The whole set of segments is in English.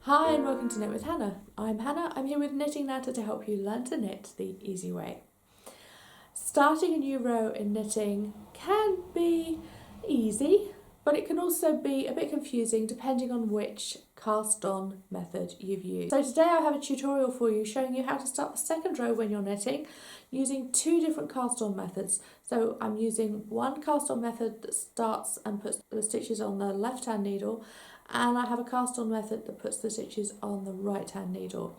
Hi and welcome to Knit with Hannah. I'm Hannah. I'm here with Knitting Natter to help you learn to knit the easy way. Starting a new row in knitting can be easy, but it can also be a bit confusing depending on which cast-on method you've used. So today I have a tutorial for you showing you how to start the second row when you're knitting using two different cast-on methods. So I'm using one cast-on method that starts and puts the stitches on the left-hand needle, and I have a cast-on method that puts the stitches on the right-hand needle.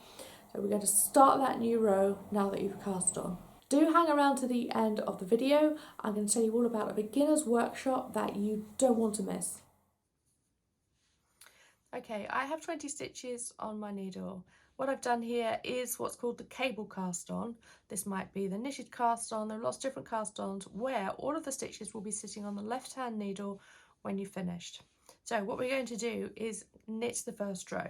So we're going to start that new row now that you've cast on. Do hang around to the end of the video. I'm going to tell you all about a beginner's workshop that you don't want to miss. Okay, I have 20 stitches on my needle. What I've done here is what's called the cable cast on. This might be the knitted cast on. There are lots of different cast ons where all of the stitches will be sitting on the left hand needle when you've finished. So what we're going to do is knit the first row.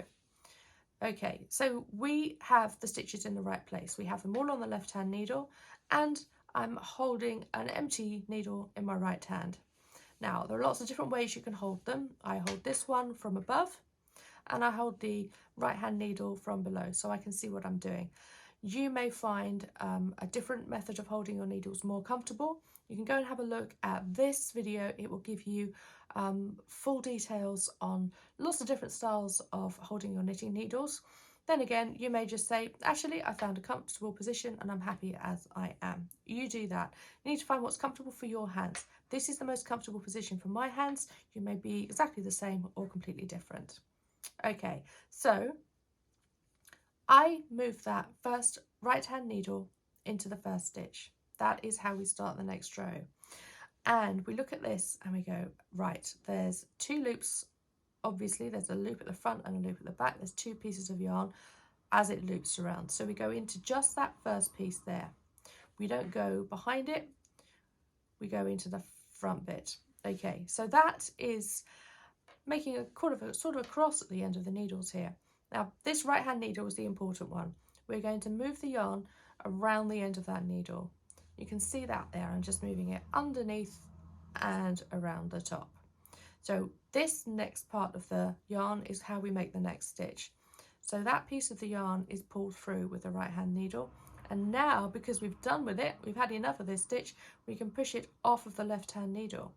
Okay, so we have the stitches in the right place. We have them all on the left hand needle and I'm holding an empty needle in my right hand. Now, there are lots of different ways you can hold them. I hold this one from above and I hold the right hand needle from below so I can see what I'm doing. You may find a different method of holding your needles more comfortable. You can go and have a look at this video. It will give you full details on lots of different styles of holding your knitting needles. Then again, you may just say, actually, I found a comfortable position and I'm happy as I am. You do that. You need to find what's comfortable for your hands. This is the most comfortable position for my hands. You may be exactly the same or completely different. Okay, so I move that first right hand needle into the first stitch. That is how we start the next row. And we look at this and we go, right, there's two loops. Obviously there's a loop at the front and a loop at the back. There's two pieces of yarn as it loops around. So we go into just that first piece there. We don't go behind it. We go into the front bit. Okay, so that is making a sort of a cross at the end of the needles here. Now this right hand needle is the important one. We're going to move the yarn around the end of that needle. You can see that there. I'm just moving it underneath and around the top. So this next part of the yarn is how we make the next stitch. So that piece of the yarn is pulled through with the right hand needle, and now because we've done with it, we've had enough of this stitch, we can push it off of the left hand needle.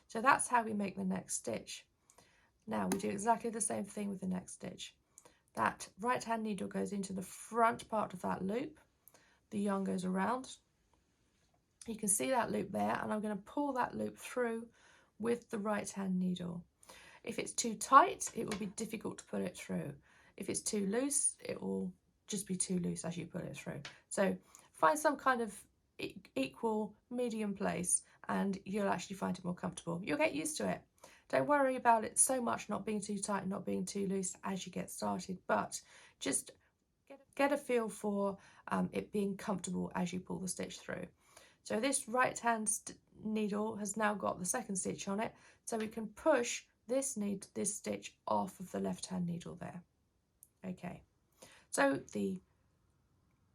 So that's how we make the next stitch. Now we do exactly the same thing with the next stitch. That right hand needle goes into the front part of that loop, the yarn goes around. You can see that loop there, and I'm going to pull that loop through with the right hand needle. If it's too tight, it will be difficult to put it through. If it's too loose, it will just be too loose as you put it through. So find some kind of equal medium place and you'll actually find it more comfortable. You'll get used to it. Don't worry about it so much not being too tight, not being too loose as you get started, but just get a feel for it being comfortable as you pull the stitch through. So this right hand needle has now got the second stitch on it, so we can push this stitch off of the left hand needle there. Okay, so the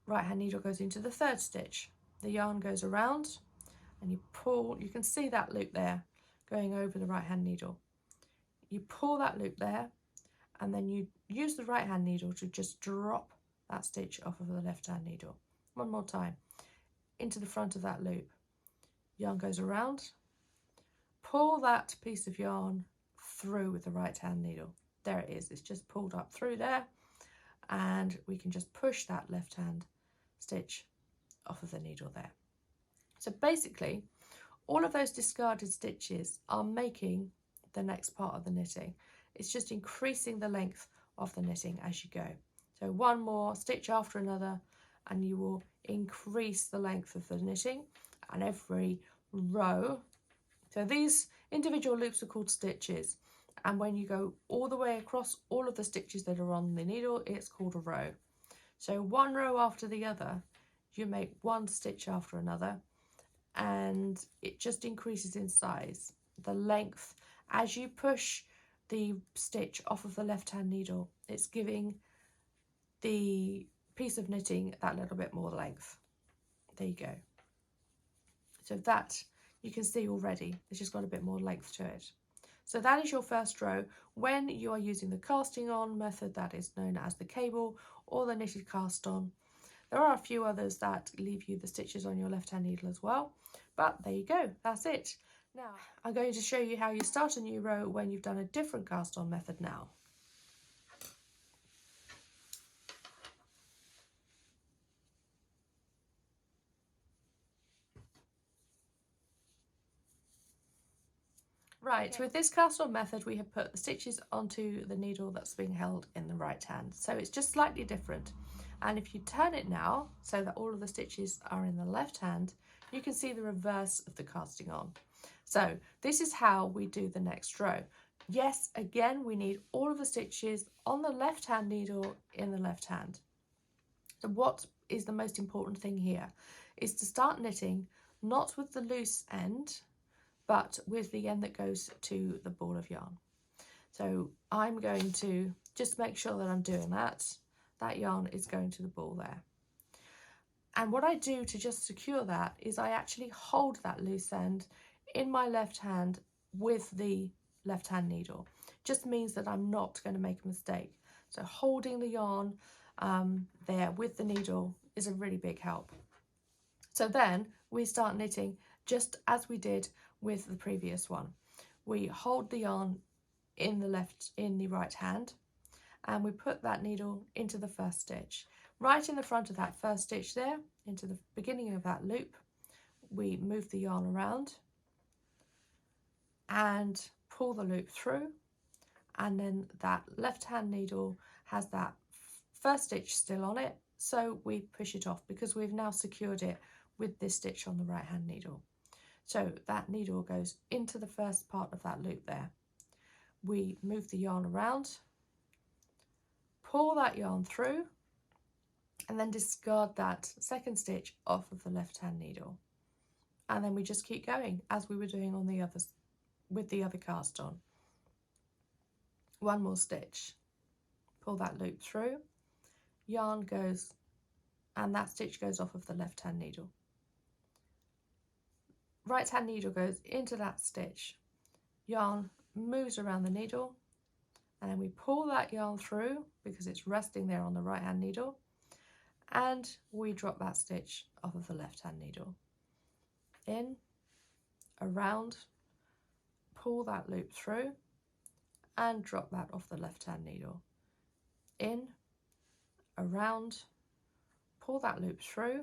right hand needle goes into the third stitch. The yarn goes around and you pull, you can see that loop there going over the right hand needle. You pull that loop there and then you use the right hand needle to just drop that stitch off of the left hand needle. One more time, into the front of that loop. Yarn goes around, pull that piece of yarn through with the right hand needle. There it is, it's just pulled up through there, and we can just push that left hand stitch off of the needle there. So basically all of those discarded stitches are making the next part of the knitting. It's just increasing the length of the knitting as you go. So one more stitch after another and you will increase the length of the knitting, and every row, so these individual loops are called stitches, and when you go all the way across all of the stitches that are on the needle, it's called a row. So one row after the other, you make one stitch after another, and it just increases in size, the length. As you push the stitch off of the left hand needle, it's giving the piece of knitting that little bit more length. There you go. So that you can see already, it's just got a bit more length to it. So that is your first row. When you are using the casting on method, that is known as the cable or the knitted cast on. There are a few others that leave you the stitches on your left hand needle as well, but there you go, that's it. Now I'm going to show you how you start a new row when you've done a different cast on method now. Right, with this cast on method we have put the stitches onto the needle that's being held in the right hand, so it's just slightly different. And if you turn it now so that all of the stitches are in the left hand, you can see the reverse of the casting on. So this is how we do the next row. Yes, again we need all of the stitches on the left hand needle in the left hand. So what is the most important thing here is to start knitting not with the loose end, but with the end that goes to the ball of yarn. So I'm going to just make sure that I'm doing that. That yarn is going to the ball there. And what I do to just secure that is I actually hold that loose end in my left hand with the left hand needle. Just means that I'm not going to make a mistake. So holding the yarn there with the needle is a really big help. So then we start knitting just as we did with the previous one. We hold the yarn in the right hand, and we put that needle into the first stitch. Right in the front of that first stitch there, into the beginning of that loop, we move the yarn around and pull the loop through, and then that left hand needle has that first stitch still on it, so we push it off because we've now secured it with this stitch on the right hand needle. So that needle goes into the first part of that loop there. We move the yarn around, pull that yarn through, and then discard that second stitch off of the left hand needle. And then we just keep going as we were doing on the others with the other cast on. One more stitch, pull that loop through, yarn goes, and that stitch goes off of the left hand needle. Right hand needle goes into that stitch, yarn moves around the needle, and then we pull that yarn through because it's resting there on the right hand needle, and we drop that stitch off of the left hand needle. In, around, pull that loop through and drop that off the left hand needle. In, around, pull that loop through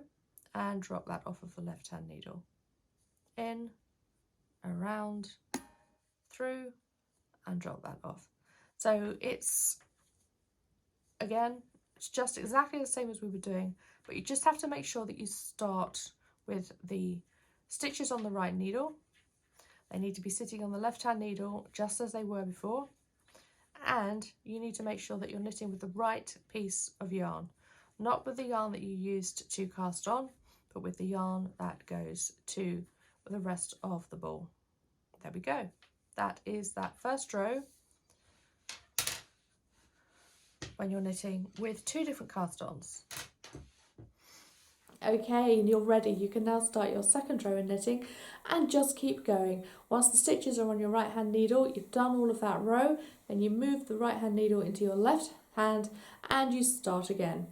and drop that off of the left hand needle. In, around, through, and drop that off. So it's, again, it's just exactly the same as we were doing, but you just have to make sure that you start with the stitches on the right needle. They need to be sitting on the left hand needle just as they were before, and you need to make sure that you're knitting with the right piece of yarn, not with the yarn that you used to cast on, but with the yarn that goes to the rest of the ball. There we go. That is that first row when you're knitting with two different cast-ons. Okay, and you're ready. You can now start your second row in knitting and just keep going. Once the stitches are on your right hand needle, you've done all of that row, then you move the right hand needle into your left hand and you start again.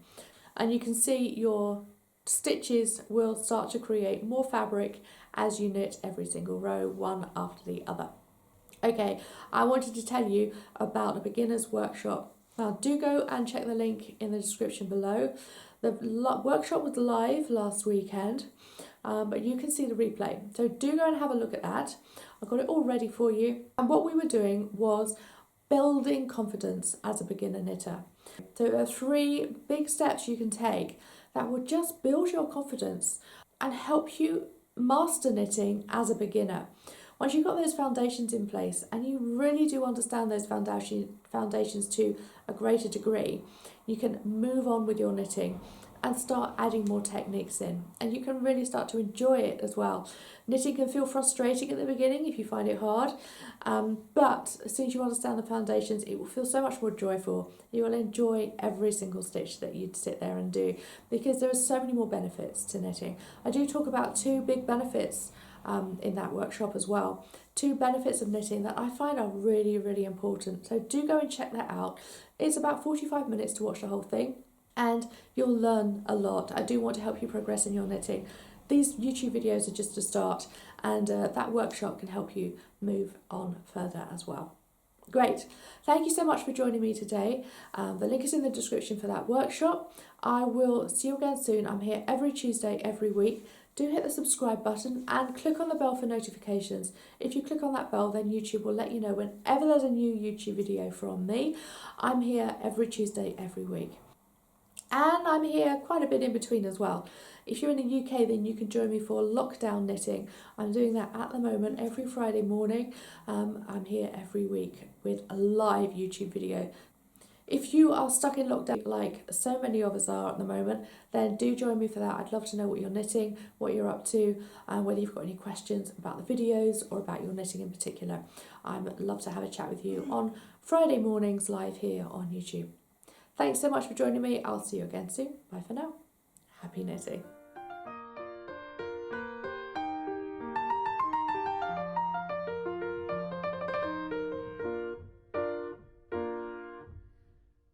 And you can see your stitches will start to create more fabric as you knit every single row, one after the other. Okay, I wanted to tell you about a beginner's workshop. Now do go and check the link in the description below. The workshop was live last weekend, but you can see the replay. So do go and have a look at that. I've got it all ready for you. And what we were doing was building confidence as a beginner knitter. So there are 3 big steps you can take that will just build your confidence and help you master knitting as a beginner. Once you've got those foundations in place and you really do understand those foundations to a greater degree, you can move on with your knitting and start adding more techniques in, and you can really start to enjoy it as well. Knitting can feel frustrating at the beginning if you find it hard, but as soon as you understand the foundations, it will feel so much more joyful. You will enjoy every single stitch that you sit there and do, because there are so many more benefits to knitting. I do talk about 2 big benefits in that workshop as well. 2 benefits of knitting that I find are really, really important. So do go and check that out. It's about 45 minutes to watch the whole thing, and you'll learn a lot. I do want to help you progress in your knitting. These YouTube videos are just a start, and that workshop can help you move on further as well. Great. Thank you so much for joining me today. The link is in the description for that workshop. I will see you again soon. I'm here every Tuesday, every week. Do hit the subscribe button and click on the bell for notifications. If you click on that bell, then YouTube will let you know whenever there's a new YouTube video from me. I'm here every Tuesday, every week. And I'm here quite a bit in between as well. If you're in the UK, then you can join me for lockdown knitting. I'm doing that at the moment every Friday morning. I'm here every week with a live YouTube video. If you are stuck in lockdown like so many of us are at the moment, then do join me for that. I'd love to know what you're knitting, what you're up to, and whether you've got any questions about the videos or about your knitting in particular. I'd love to have a chat with you on Friday mornings live here on YouTube. Thanks so much for joining me. I'll see you again soon. Bye for now. Happy knitting.